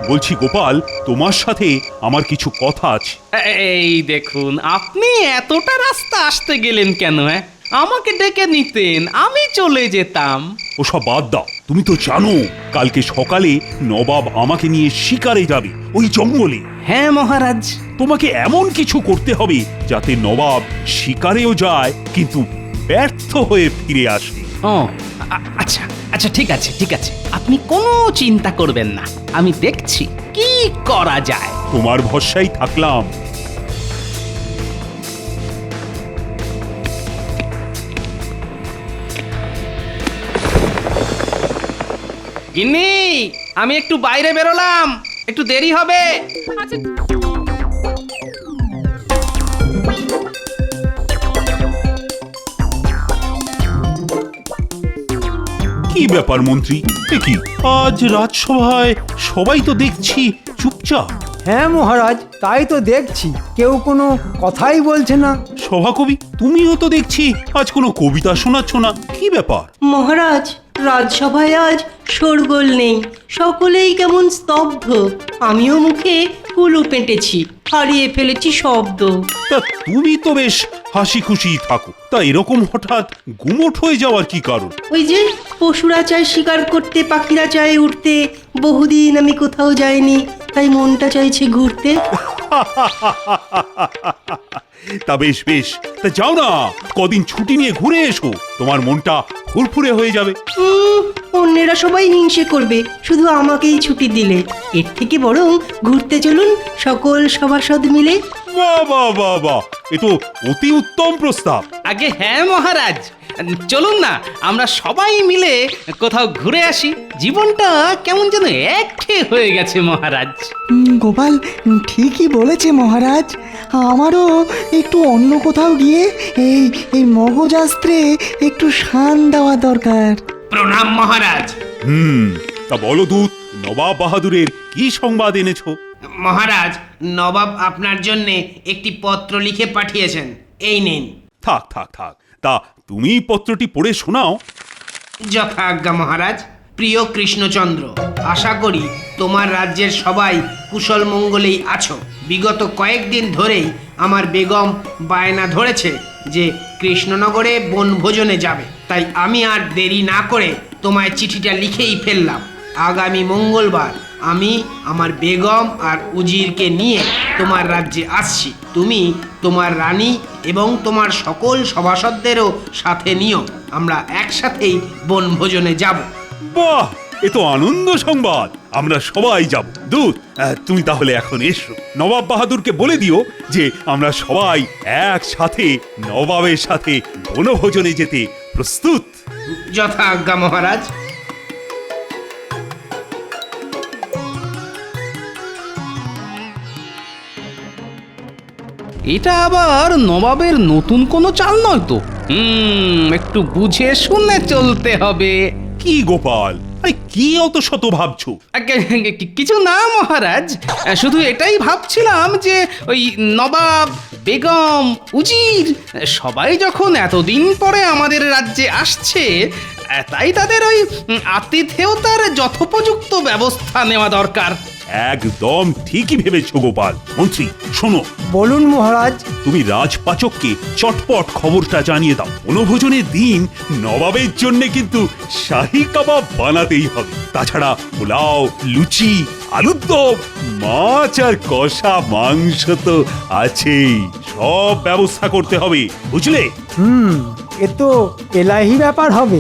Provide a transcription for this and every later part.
বলছি গোপাল, তোমার সাথে আমার কিছু কথা আছে। এই দেখুন, আপনি এতটা রাস্তা আসতে গেলেন কেন? আমাকে ডেকে নিতেন, আমি চলে যেতাম। ওসব বাদ দাও, তুমি তো জানো কালকে সকালে নবাব আমাকে নিয়ে শিকারে যাবে ওই জঙ্গলে। হ্যাঁ মহারাজ। তোমাকে এমন কিছু করতে হবে যাতে নবাব শিকারেও যায় কিন্তু ব্যর্থ হয়ে ফিরে আসে। ও আচ্ছা আচ্ছা, ঠিক আছে ঠিক আছে, আপনি কোনো চিন্তা করবেন না, আমি দেখছি কি করা যায়। তোমার ভরসায় থাকলাম। গিন্নি, আমি একটু বাইরে বেরোলাম, একটু দেরি হবে। কি ব্যাপার মন্ত্রী, এ কি আজ রাজসভায় সবাই তো দেখছি চুপচাপ। হ্যাঁ মহারাজ, তাই তো দেখছি, কেউ কোনো কথাই বলছে না। সভাকবি, তুমিও তো দেখছি আজ কোনো কবিতা শোনাচ্ছ না, কি ব্যাপার? মহারাজ, রাজসভায় আজ শোরগোল নেই, সকলেই কেমন স্তব্ধ। আমিও মুখে কুলু পেটেছি, হারিয়ে ফেলেছি শব্দ। তা তুমি তো বেশ হাসি খুশি থাকো, তা এরকম হঠাৎ গুমোট হয়ে যাওয়ার কি কারণ? ওই যে পশুরা চায় শিকার করতে, পাখিরা চায় উঠতে, বহুদিন আমি কোথাও যাইনি, তাই মনটা চাইছে ঘুরতে। তা বেশ বেশ, তা যাও না, কদিন ছুটি নিয়ে ঘুরে এসো, তোমার মনটা ফুরফুরে হয়ে যাবে। অন্যেরা সবাই হিংসে করবে শুধু আমাকেই ছুটি দিলে। এর থেকে বরং ঘুরতে চলুন সকল সভাসদ মিলে। বাহ বাহ বাহ বাহ, এ তো অতি উত্তম প্রস্তাব। আগে হ্যাঁ মহারাজ, চলুন না আমরা সবাই মিলে কোথাও ঘুরে আসি। জীবনটা কেমন যেন একঘেয়ে হয়ে গেছে মহারাজ। গোপাল ঠিকই বলেছে মহারাজ, আমারও একটু অন্য কোথাও গিয়ে এই এই মগজাস্ত্রে একটু শান দেওয়া দরকার। প্রণাম মহারাজ। তা বলো দূত, নবাব বাহাদুরের কি সংবাদ এনেছো? মহারাজ, নবাব আপনার জন্যে একটি পত্র লিখে পাঠিয়েছেন, এই নিন। থাক থাক থাক, তা তুমি পত্রটি পড়ে শোনাও। যথা আজ্ঞা মহারাজ। প্রিয় কৃষ্ণচন্দ্র, আশা করি তোমার রাজ্যের সবাই কুশল মঙ্গলেই আছো। বিগত কয়েকদিন ধরেই আমার বেগম বায়না ধরেছে যে কৃষ্ণনগরে বনভোজনে যাবে, তাই আমি আর দেরি না করে তোমায় চিঠিটা লিখেই ফেললাম। আগামী মঙ্গলবার আমি আমার বেগম আর উজিরকে নিয়ে তোমার রাজ্যে আসছি। তুমি তোমার রানী এবং তোমার সকল সভাসদদেরও সাথে নিও, আমরা একসাথেই বনভোজনে যাব। বাহ, এ তো আনন্দ সংবাদ, আমরা সবাই যাব। দূত, তুমি তাহলে এখন এসো, নবাব বাহাদুরকে বলে দিও যে আমরা সবাই একসাথে নবাবের সাথে বনভোজনে যেতে প্রস্তুত। যথা আজ্ঞা মহারাজ। এটা আবার নবাবের নতুন কোনো চাল নয় তো? একটু বুঝে শুনে চলতে হবে। কি গোপাল, আরে কি অত শত ভাবছো? কিছু না মহারাজ, শুধু এটাই ভাবছিলাম যে ওই নবাব, বেগম, উজির সবাই যখন এতদিন পরে আমাদের রাজ্যে আসছে, তাই তাদের ওই আতিথেয়তার যথোপযুক্ত ব্যবস্থা নেওয়া দরকার। একদম ঠিকই ভেবেছো গোপাল। মন্ত্রী শোনো, বলুন মহারাজ। তুমি রাজপাচককে চটপট খবরটা জানিয়ে দাও, বনভোজনের দিন নবাবের জন্য কিন্তু শাহী কাবাব বানাতেই হবে। তাছাড়া পোলাও, লুচি, আলুর দম, মাছ আর কষা মাংস তো আছেই, সব ব্যবস্থা করতে হবে, বুঝলে? এ তো এলাহি ব্যাপার হবে।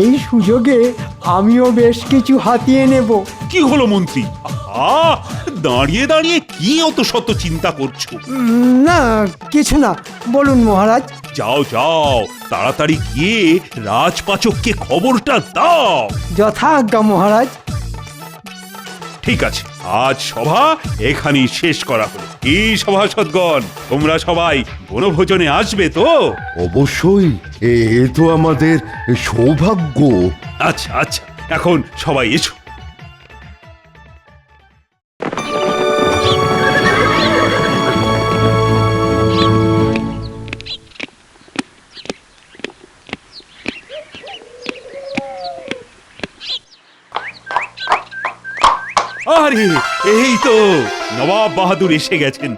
এই সুযোগে আমিও বেশ কিছু হাতিয়ে নেব। কি হলো মন্ত্রী, দাঁড়িয়ে দাঁড়িয়ে কি অত শত চিন্তা করছো? না কিছু না, বলুন মহারাজ। যাও যাও, তাড়াতাড়ি গিয়ে রাজপাচককে খবরটা দাও। যথা আজ্ঞা মহারাজ। ঠিক আছে, আজ সভা এখানেই শেষ করা হলো। কি সভাসদগণ, তোমরা সবাই বনভোজনে আসবে তো? অবশ্যই, এ তো আমাদের সৌভাগ্য। আচ্ছা আচ্ছা, এখন সবাই এসো। আরে এ তো নবাব বাহাদুর এসে গেছেন।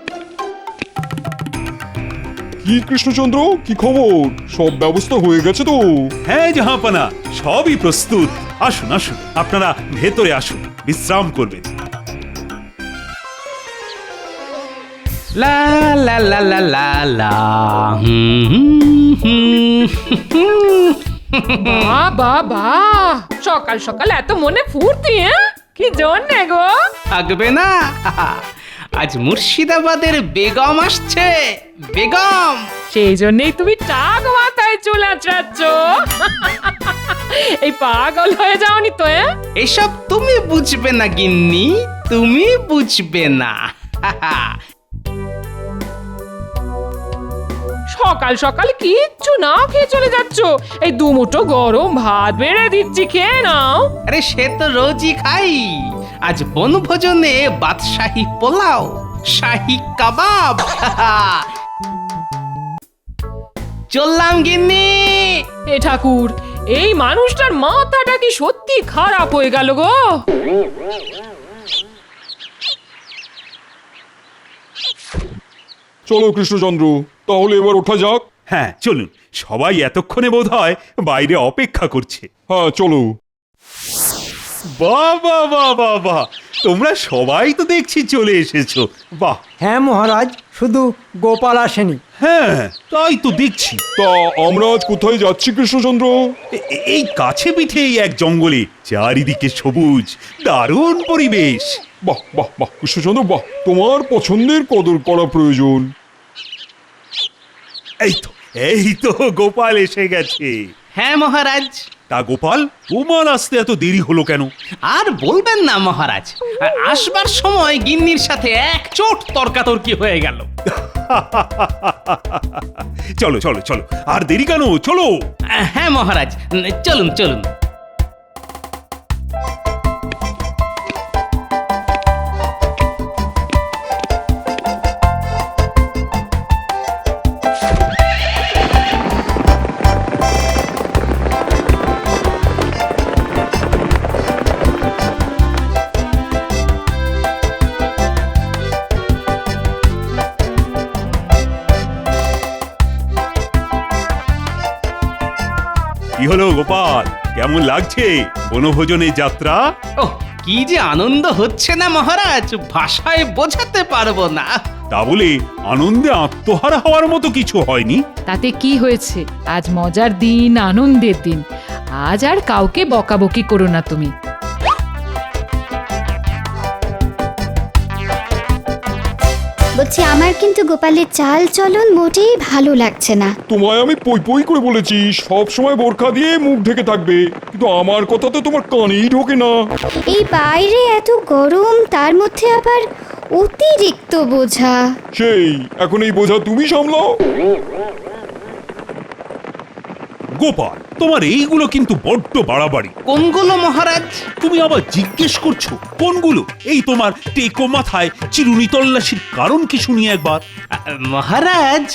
কি কৃষ্ণচন্দ্র, কি খবর? সব ব্যবস্থা হয়ে গেছে তো? হ্যাঁ জাহাপানা, সবই প্রস্তুত। আসুন আসুন, আপনারা ভেতরে আসুন, বিশ্রাম করবেন। লা লা লা লা লা লা বাবা সকাল সকাল এত মনে ফুর্তি, কি জন্যে গো? থাকবে না, আজ মুর্শিদাবাদের বেগম আসছে। বেগম, সেই জন্যই তুমি টাক মাথায় চুল আঁচড়াচ্ছ। এই পাগল হয়ে যাওনি তো? এসব তুমি বুঝবে না গিন্নি, তুমি বুঝবে না। সকাল সকাল কিচ্ছু না খেয়ে চলে যাচ্ছ। এই দুমুঠো গরম ভাত বেড়ে দিচ্ছি, খেয়ে নাও। আরে সে তো রোজই খাই। আজ বনভোজনে বাদশাহী পোলাও, শাহী কাবাব। চললাম গিন্নি। এ ঠাকুর, এই মানুষটার মাথাটা কি সত্যি খারাপ হয়ে গেল গো? চলো কৃষ্ণচন্দ্র, তাহলে এবার ওঠা যাক। হ্যাঁ চলুন, সবাই এতক্ষণে বোধহয় বাইরে অপেক্ষা করছে। হ্যাঁ চলো। বাহ বাহ বাহ বাহ বাহ, তোমরা সবাই তো দেখছি চলে এসেছো। বাহ, হ্যাঁ মহারাজ, শুধু গোপাল আসেনি। হ্যাঁ তাই তো দেখছি। তা আমরা আজ কোথায় যাচ্ছি কৃষ্ণচন্দ্র? এই কাছে পিঠে এক জঙ্গলে, চারিদিকে সবুজ, দারুণ পরিবেশ। বাহ বাহ বাহ কৃষ্ণচন্দ্র, বাহ, তোমার পছন্দের কদর করা প্রয়োজন। এই তো গোপাল এসে গেছে। হ্যাঁ মহারাজ। তা গোপাল, তোমার আসতে এত দেরি হলো কেন? আর বলবেন না মহারাজ, আসবার সময় গিন্নির সাথে এক চোট তর্কাতর্কি হয়ে গেল। চলো চলো চলো, আর দেরি কেন, চলো। হ্যাঁ মহারাজ, চলুন চলুন। কি হলো গোপাল, কেমন লাগছে বনভোজনের যাত্রা? ও কি যে আনন্দ হচ্ছে না মহারাজ, ভাষায় বোঝাতে পারবো না। তা বলে আনন্দে আত্মহারা হওয়ার মতো কিছু হয়নি। তাতে কি হয়েছে? আজ মজার দিন, আনন্দের দিন। আজ আর কাউকে বকাবকি করো না তুমি। বলছি, আমার কিন্তু গোপালের চাল চলন মোটেই ভালো লাগছে না। তোমায় আমি পই পই করে বলেছি সব সময় বোরখা দিয়ে মুখ ঢেকে থাকবে, কিন্তু আমার কথা তো তোমার কানেই ঢোকে না। এই বাইরে এত গরম, তার মধ্যে আবার অতিরিক্ত বোঝা। সেই এখন এই বোঝা তুমি সামলাও। গোপাল, তোমার এইগুলো কিন্তু বড্ড বাড়াবাড়ি। কোনগুলো মহারাজ? তুমি আবার জিজ্ঞেস করছো কোনগুলো? এই তোমার টেকো মাথায় চিরুনি তল্লাশির কারণ কি শুনি একবার। মহারাজ,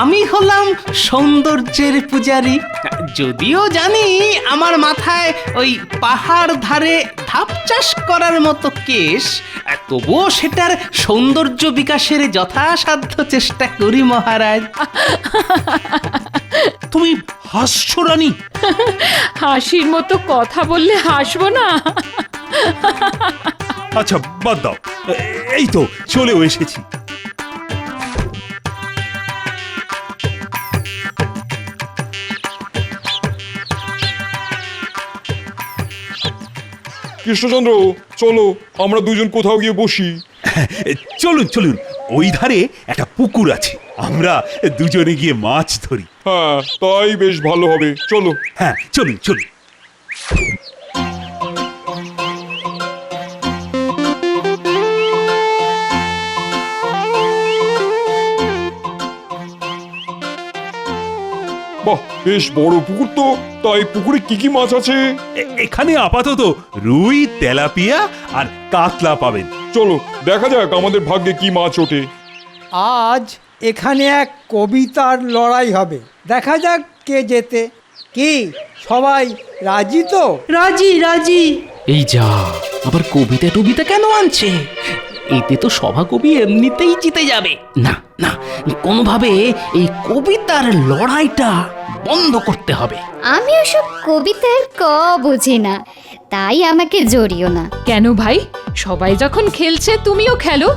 আমি হলাম সৌন্দর্যের পূজারী। যদিও জানি আমার মাথায় ওই পাহাড় ধারে ধাপ চাষ করার মতো কেশ, তবুও সেটার সৌন্দর্য বিকাশের যথাসাধ্য চেষ্টা করি মহারাজ। তুমি হাসছো রানী? হাসির মতো কথা বললে হাসবো না? আচ্ছা বাদ দাও, এই তো চলেও এসেছি। কৃষ্ণচন্দ্র, চলো আমরা দুজন কোথাও গিয়ে বসি। চলুন চলুন, ওই ধারে একটা পুকুর আছে, আমরা দুজনে গিয়ে মাছ ধরি। হ্যাঁ তাই বেশ ভালো হবে, চলো। হ্যাঁ চলুন চলুন। বাহ, বেশ বড় পুকুর তো। তাই পুকুরে কি কি মাছ আছে? এখানে আপাতত রুই, তেলাপিয়া আর কাতলা পাবেন। চলো দেখা যাক আমাদের ভাগ্যে কি মাছ ওঠে। আজ এখানে এক কবিতার লড়াই হবে, দেখা যাক কে জেতে। কি সবাই রাজি তো? রাজি রাজি। এই যা, আবার কবিতা টবিতা কেন আনছে? এতে তো সভাকবি এমনিতেই জিতে যাবে। না না, কোনোভাবে এই কবিতার লড়াইটা বন্ধ করতে হবে। আমি ওসব কবিতার বুঝি না, তাই আমাকে জড়িও না। কেন ভাই, সবাই যখন খেলছে তুমিও খেলো,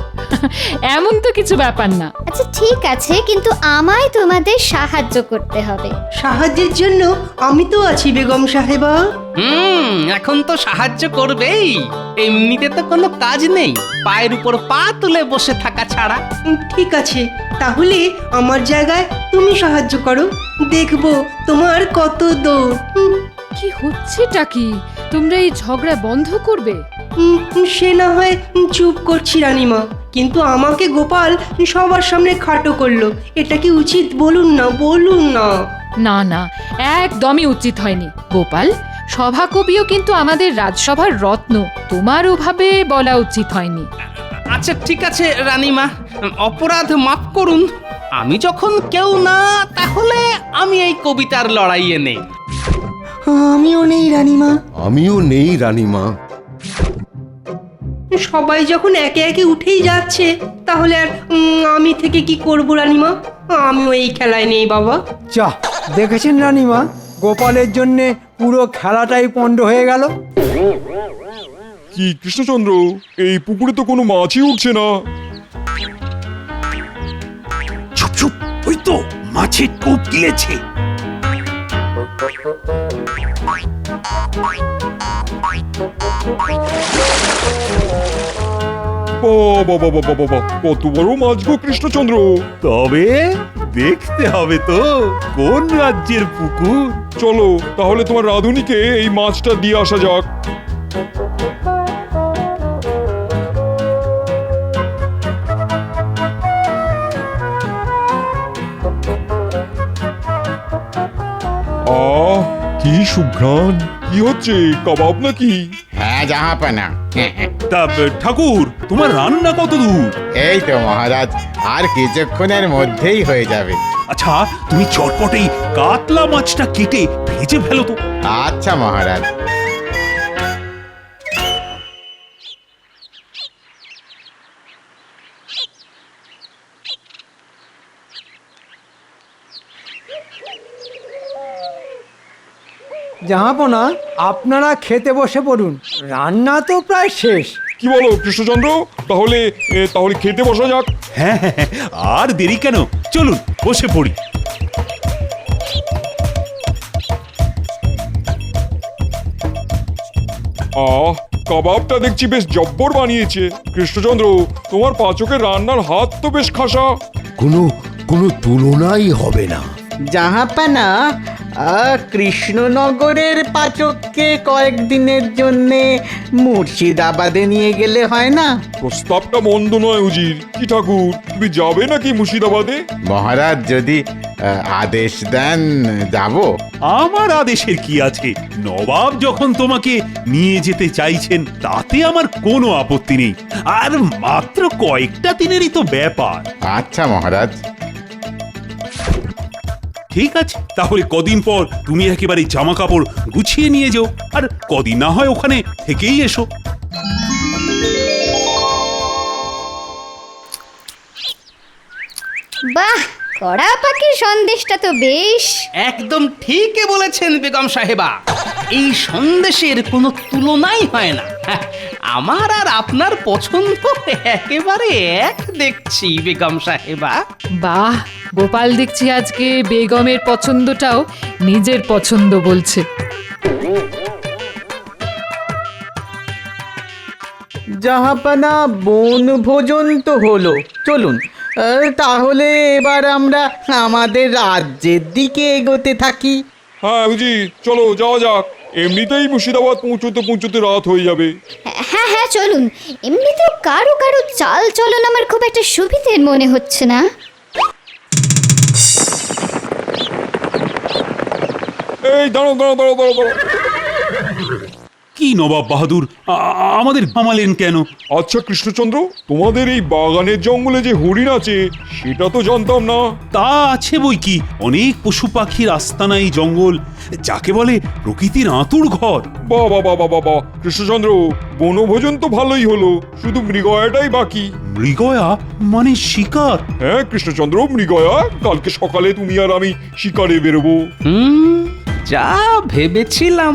এমন তো কিছু ব্যাপার না। আচ্ছা ঠিক আছে, কিন্তু আমায় তোমাদের সাহায্য করতে হবে। সাহায্যের জন্য আমি তো আছি বেগম সাহেবা। এখন তো সাহায্য করবেই, এমনিতে তো কোনো কাজ নেই, পায়ের উপর পা তুলে বসে থাকা ছাড়া। ঠিক আছে, তাহলে আমার জায়গায় তুমি সাহায্য করো, দেখবো তোমার কত দৌড়। কি হচ্ছেটা কি? তোমরা এই ঝগড়া বন্ধ করবে? সে না হয় চুপ করছি রানীমা, কিন্তু আমাকে গোপাল সবার সামনে খাটো করলো, এটা কি উচিত? বলুন না, বলুন না। না না, একদমই উচিত হয়নি গোপাল। সভাকবিও কিন্তু আমাদের রাজসভার রত্ন, তোমার ওভাবে বলা উচিত হয়নি। আচ্ছা ঠিক আছে রানীমা, অপরাধ মাফ করুন। আমি যখন কেউ না, তাহলে আমি এই কবিতার লড়াইয়ে নেই। আমিও নেই রানীমা। আমিও নেই রানীমা। সবাই যখন একে একে উঠেই যাচ্ছে, তাহলে আর আমি থেকে কি করব রানীমা? আমিও এই খেলায় নেই বাবা। যা, দেখেছেন রানীমা, গোপালের জন্যে পুরো খেলাটাই পণ্ড হয়ে গেল। কি কৃষ্ণচন্দ্র, এই পুকুরে তো কোনো মাছই উঠছে না। চুপ চুপ, ওই তো মাছের টোপ গিলেছে। বাবা বাবা বাবা বাবা, কত বড় মাছ গো কৃষ্ণচন্দ্র! তবে দেখতে হবে তো কোন রাজ্যের পুকুর। চলো তাহলে তোমার রাধুনিকে এই মাছটা দিয়ে আসা যাক। আহ, কি সুঘ্রাণ! কি হচ্ছে, কাবাব নাকি? হ্যাঁ জাহাপানা। তা ঠাকুর, তোমার রান্না কত দূর? এই তো মহারাজ, আর কিছুক্ষণের মধ্যেই হয়ে যাবে। আচ্ছা তুমি চটপটেই কাতলা মাছটা কেটে ভেজে ফেলো তো। আচ্ছা মহারাজ। জাহাপনা, আপনারা খেতে বসে পড়ুন, রান্না তো প্রায় শেষ। কি বলো কৃষ্ণচন্দ্র, তাহলে তাহলে খেতে বসা যাক। হ্যাঁ হ্যাঁ হ্যাঁ, আর দেরি কেন, চলুন বসে পড়ি। আহ, কাবাবটা দেখছি বেশ জব্বর বানিয়েছে কৃষ্ণচন্দ্র। তোমার পাচকের রান্নার হাত তো বেশ খাসা। কোনো কোনো তুলনাই হবে না। জাহাপানা, কৃষ্ণনগরের পাচককে কয়েকদিনের জন্যে মুর্শিদাবাদে নিয়ে গেলে হয় না? প্রস্তাবটা মন্দ নয় উজির। কি ঠাকুর, তুমি যাবে নাকি মুর্শিদাবাদে? মহারাজ যদি আদেশ দেন যাব। আমার আদেশের কি আছে, নবাব যখন তোমাকে নিয়ে যেতে চাইছেন তাতে আমার কোনো আপত্তি নেই। আর মাত্র কয়েকটা দিনেরই তো ব্যাপার। আচ্ছা মহারাজ। ঠিক আছে, তাহলে কদিন পর তুমি একেবারে জামা কাপড় গুছিয়ে নিয়ে যাও, আর কদিন না হয় ওখানে থেকেই এসো। বাহ, কড়া পাখির সন্দেশটা তো বেশ। একদম ঠিকই বলেছেন বেগম সাহেবা, এই সন্দেশের কোনো তুলনাই হয় না। আমার আর আপনার পছন্দ একেবারে এক দেখছি বেগম সাহেবা। বাহ, গোপাল দেখছি আজকে বেগমের পছন্দটাও নিজের পছন্দ বলছে। জাহাপানা, বন ভোজন তো হলো, চলুন তাহলে এবার আমরা আমাদের রাজ্যের দিকে এগোতে থাকি। হ্যাঁ উজির, চলো যাওয়া যাক। এমনিতেই মুর্শিদাবাদ পৌঁছতে পৌঁছতে রাত হয়ে যাবে। হ্যাঁ হ্যাঁ চলুন, এমনিতেও কারো কারো চাল চলন আমার খুব একটা সুবিধের মনে হচ্ছে না। এই দাঁড়ো দাঁড়ো দাঁড়ো দাঁড়ো দাঁড়ো। কি নবাব বাহাদুর, আমাদের থামালেন কেন? আচ্ছা কৃষ্ণচন্দ্র, তোমাদের এই বাগানের জঙ্গলে যে হরিণ আছে সেটা তো জানতাম না। তা আছে বই কি, অনেক পশু পাখির আস্তানা এই জঙ্গল, যাকে বলে প্রকৃতির আঁতুড় ঘর। বাবা বাবা বাবা কৃষ্ণচন্দ্র, বনভোজন তো ভালোই হলো, শুধু মৃগয়াটাই বাকি। মৃগয়া মানে শিকার? হ্যাঁ কৃষ্ণচন্দ্র, মৃগয়া, কালকে সকালে তুমি আর আমি শিকারে বেরোবো। যা ভেবেছিলাম,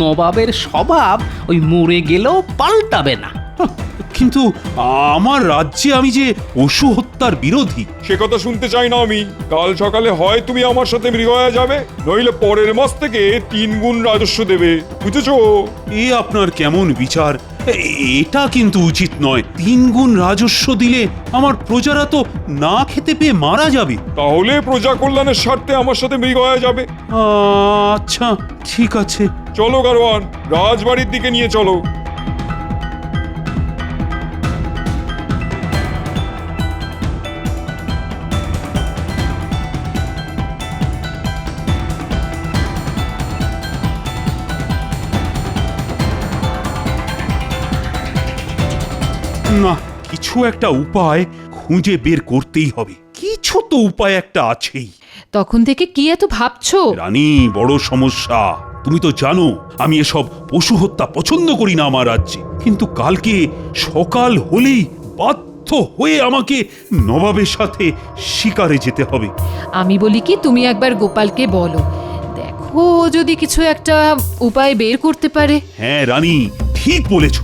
নবাবের স্বভাব ওই মরে গেলেও পাল্টাবে না। কিন্তু আমার রাজ্যে আমি যে পশু হত্যার বিরোধী। সে কথা শুনতে চাই না আমি। কাল সকালে হয় তুমি আমার সাথে মৃগয়া যাবে, নইলে পরের মাস থেকে 3 গুণ রাজস্ব দেবে, বুঝেছো? এ আপনার কেমন বিচার? এটা কিন্তু উচিত নয়। 3 গুণ রাজস্ব দিলে আমার প্রজারা তো না খেতে পেয়ে মারা যাবে। তাহলে প্রজা কল্যাণের স্বার্থে আমার সাথে মৃগয়া যাবে। আচ্ছা ঠিক আছে। চলো গারোয়ান, রাজবাড়ির দিকে নিয়ে চলো। না, কিছু একটা উপায় খুঁজে বের করতেই হবে। কিছু তো উপায় একটা আছেই। তখন থেকে কি এত ভাবছো? রানী, বড় সমস্যা। তুমি তো জানো আমি এসব পশু হত্যা পছন্দ করি না আমার রাজ্যে, কিন্তু কালকে সকাল হলেই বাধ্য হয়ে আমাকে নবাবের সাথে শিকারে যেতে হবে। আমি বলি কি, তুমি একবার গোপালকে বলো, দেখো যদি কিছু একটা উপায় বের করতে পারে। হ্যাঁ রানী, ঠিক বলেছো।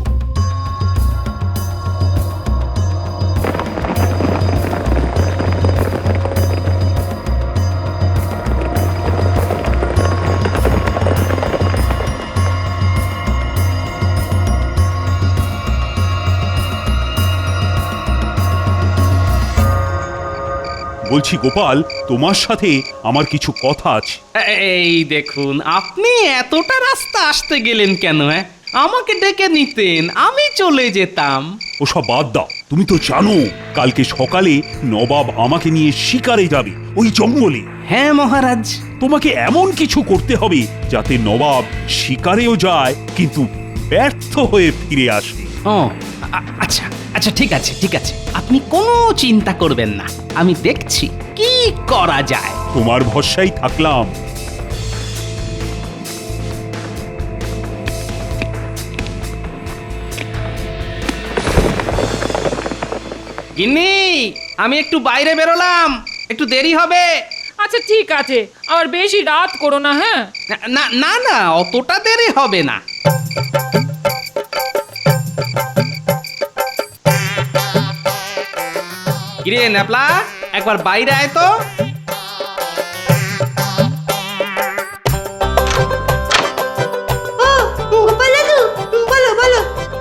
বলছি গোপাল, তোমার সাথে আমার কিছু কথা আছে। এই দেখুন, আপনি এতটা রাস্তা আসতে গেলেন কেন? আমাকে ডেকে নিতেন, আমি চলে যেতাম। ওসব বাদ দাও। তুমি তো জানো কালকে সকালে নবাব আমাকে নিয়ে শিকারে যাবে ওই জঙ্গলে। হ্যাঁ মহারাজ। তোমাকে এমন কিছু করতে হবে যাতে নবাব শিকারেও যায় কিন্তু ব্যর্থ হয়ে ফিরে আসে। ও আচ্ছা আচ্ছা, ঠিক আছে ঠিক আছে, আপনি কোনো চিন্তা করবেন না, আমি দেখছি কি করা যায়। তোমার ভরসায় থাকলাম। গিন্নি, আমি একটু বাইরে বেরোলাম, একটু দেরি হবে। আচ্ছা ঠিক আছে, আর বেশি রাত করো না। হ্যাঁ, না না না, অতটা দেরি হবে না। কিরে ন্যাপলা, একবার বাইরে আয় তো।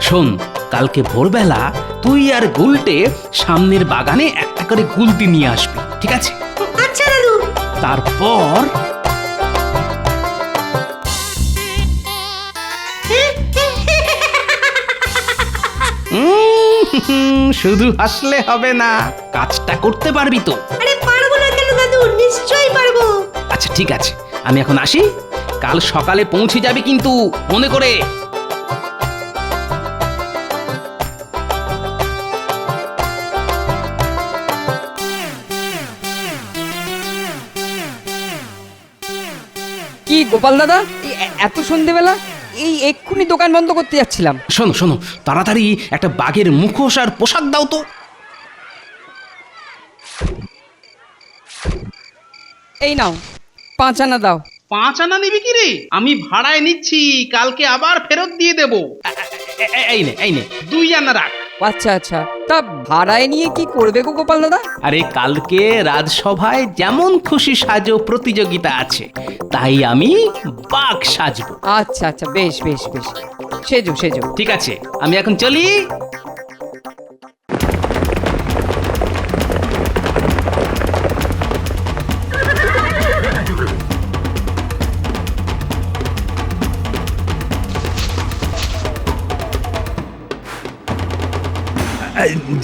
শোন, কালকে ভোরবেলা তুই আর গুলটে সামনের বাগানে একটা করে গুলতি নিয়ে আসবি, ঠিক আছে? আচ্ছা দাদু। তারপর শুধু হাসলে হবে না, কাজটা করতে পারবি তো? আরে পারবো না কেন দাদু, নিশ্চয়ই পারবো। আচ্ছা ঠিক আছে, আমি এখন আসি, কাল সকালে পৌঁছে যাবি কিন্তু, মনে করে। কি গোপাল দাদা, এত সন্ধেবেলা? এই এক্ষুনি দোকান বন্ধ করতে যাচ্ছিলাম। শোনো শোনো, তাড়াতাড়ি একটা বাঘের মুখোশ আর পোশাক দাও তো। এই নাও, 5 আনা দাও। 5 আনা নিবি কি রে? আমি ভাড়ায় নিচ্ছি, কালকে আবার ফেরত দিয়ে দেব। এই নে এই নে, 2 আনা রাখ। আচ্ছা আচ্ছা, তা ভাড়ায় নিয়ে কি করবে গো গোপাল দাদা? আরে কালকে রাজসভায় যেমন খুশি সাজো প্রতিযোগিতা আছে, তাই আমি বাঘ সাজবো। আচ্ছা আচ্ছা, বেশ বেশ বেশ, সেজো সেজো। ঠিক আছে, আমি এখন চলি।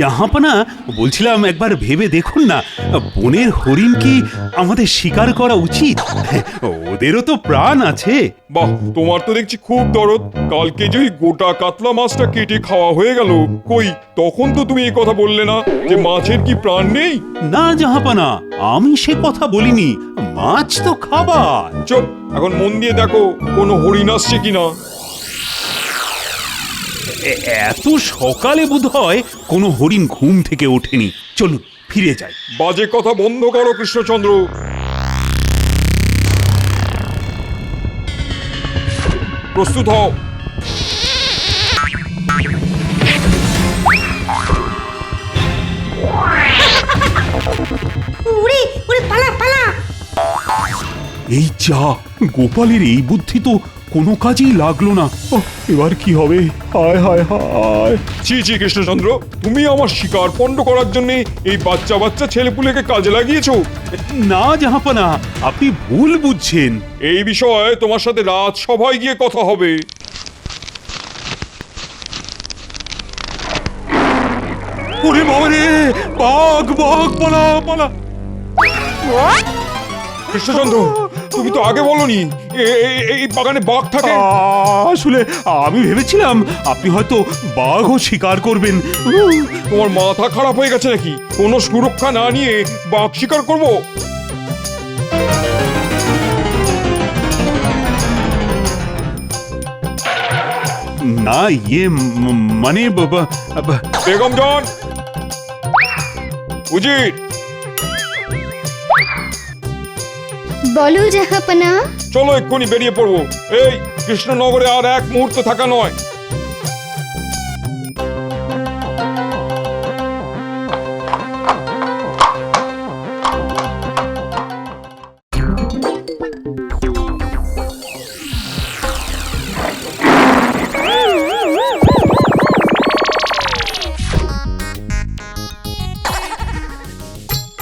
জাহাপনা, বলছিলাম একবার ভেবে দেখুন না, বনের হরিণ কি আমাদের শিকার করা উচিত? ওদেরও তো প্রাণ আছে। বাহ, তোমার তো দেখছি খুব দরদ। কালকে যে ওই গোটা কাতলা মাছটা কেটে খাওয়া হয়ে গেল, কই তখন তো তুমি এই কথা বললে না যে মাছের কি প্রাণ নেই? না জাহাপনা, আমি সে কথা বলিনি। মাছ তো খাবার। চুপ, এখন মন দিয়ে দেখো কোনো হরিণ আসছে কিনা। এত সকালে বোধহয় কোনো হরিণ ঘুম থেকে ওঠেনি। চলুন ফিরে যাই। বাজে কথা বন্ধ করো কৃষ্ণচন্দ্র। প্রস্তুত হও। উড়ে উড়ে পালা পালা। এই যা, গোপালের এই বুদ্ধি তো কোনো কাজেই লাগলো না। এবার কি হবে? হায় হায় হায়। ছি ছি কৃষ্ণচন্দ্র, তুমি আমার শিকার পণ্ড করার জন্য এই বাচ্চা বাচ্চা ছেলেপুলেকে কাজে লাগিয়েছো। না জাহাপনা, আপনি ভুল বুঝছেন। এই বিষয়ে তোমার সাথে রাজসভায় গিয়ে কথা হবে। ওরে বাবা রে, বাঘ বাঘ, পালা পালা। কৃষ্ণচন্দ্র, তুমি তো আগে বলনি এই বাগানে বাঘ থাকে। আসলে আমি ভেবেছিলাম আপনি হয়তো বাঘও শিকার করবেন। তোমার মাথা খারাপ হয়ে গেছে নাকি? কোনো সুরক্ষা না নিয়ে বাঘ শিকার করব? না, ইয়ে মানে বেগম জান, উজির, বলো জাহাপনা। চলো এক্ষুনি বেরিয়ে পড়বো। এই কৃষ্ণনগরে আর এক মুহূর্ত থাকা নয়।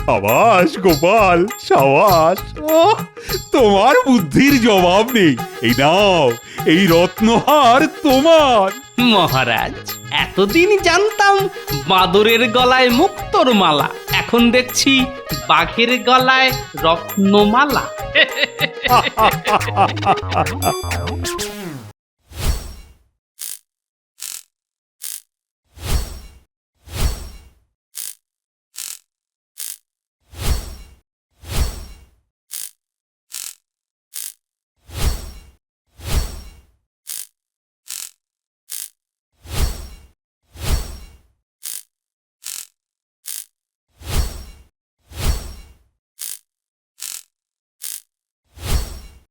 সাবাস গোপাল, সাবাস। তোমার বুদ্ধির জবাব নেই। এই নাও, এই রত্নহার তোমার। মহারাজ, এতদিন জানতাম বাদরের গলায় মুক্তোর মালা, এখন দেখছি বাঘের গলায় রত্নমালা।